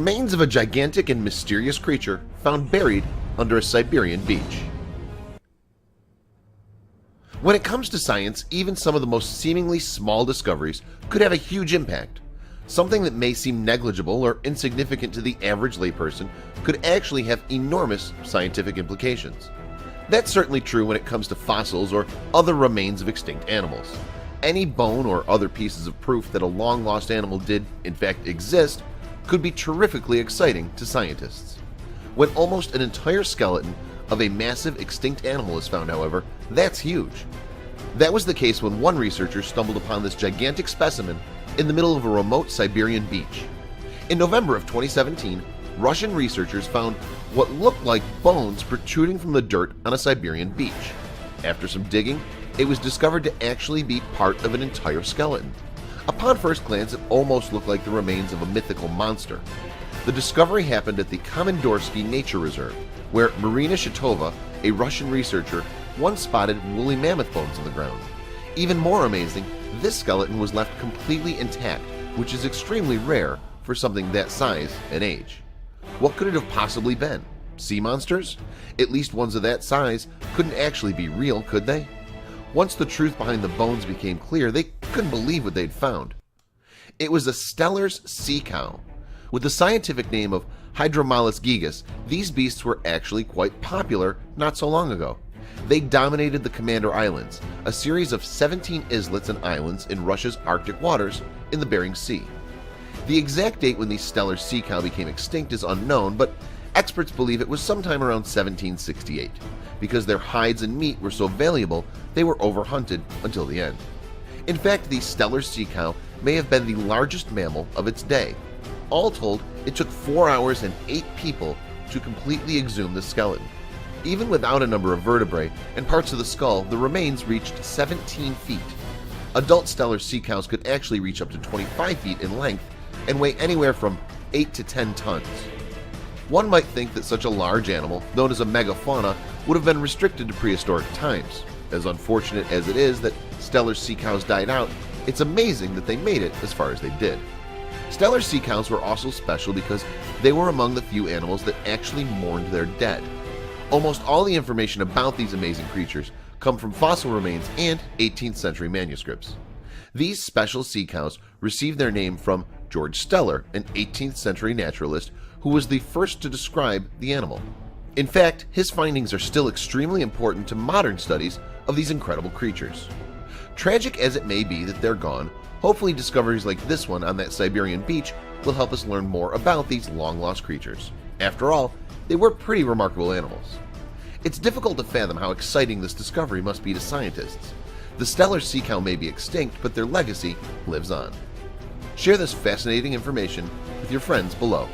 remains of a gigantic and mysterious creature found buried under a Siberian beach. When it comes to science, even some of the most seemingly small discoveries could have a huge impact. Something that may seem negligible or insignificant to the average layperson could actually have enormous scientific implications. That's certainly true when it comes to fossils or other remains of extinct animals. Any bone or other pieces of proof that a long-lost animal did, in fact, exist could be terrifically exciting to scientists. When almost an entire skeleton of a massive extinct animal is found, however, that's huge. That was the case when one researcher stumbled upon this gigantic specimen in the middle of a remote Siberian beach. In November of 2017, Russian researchers found what looked like bones protruding from the dirt on a Siberian beach. After some digging, it was discovered to actually be part of an entire skeleton. Upon first glance, it almost looked like the remains of a mythical monster. The discovery happened at the Komendorsky Nature Reserve, where Marina Shatova, a Russian researcher, once spotted woolly mammoth bones in the ground. Even more amazing, this skeleton was left completely intact, which is extremely rare for something that size and age. What could it have possibly been? Sea monsters? At least ones of that size couldn't actually be real, could they? Once the truth behind the bones became clear, they couldn't believe what they'd found. It was a Steller's sea cow. With the scientific name of Hydromalus gigas, these beasts were actually quite popular not so long ago. They dominated the Commander Islands, a series of 17 islets and islands in Russia's Arctic waters in the Bering Sea. The exact date when these Steller's sea cow became extinct is unknown, but experts believe it was sometime around 1768. Because their hides and meat were so valuable, they were overhunted until the end. In fact, the Steller's sea cow may have been the largest mammal of its day. All told, it took 4 hours and 8 people to completely exhume the skeleton. Even without a number of vertebrae and parts of the skull, the remains reached 17 feet. Adult Steller's sea cows could actually reach up to 25 feet in length and weigh anywhere from 8 to 10 tons. One might think that such a large animal, known as a megafauna, would have been restricted to prehistoric times. As unfortunate as it is that Steller's sea cows died out, it's amazing that they made it as far as they did. Steller's sea cows were also special because they were among the few animals that actually mourned their dead. Almost all the information about these amazing creatures come from fossil remains and 18th century manuscripts. These special sea cows received their name from George Steller, an 18th century naturalist who was the first to describe the animal. In fact, his findings are still extremely important to modern studies of these incredible creatures. Tragic as it may be that they're gone, hopefully discoveries like this one on that Siberian beach will help us learn more about these long-lost creatures. After all, they were pretty remarkable animals. It's difficult to fathom how exciting this discovery must be to scientists. The Steller's sea cow may be extinct, but their legacy lives on. Share this fascinating information with your friends below.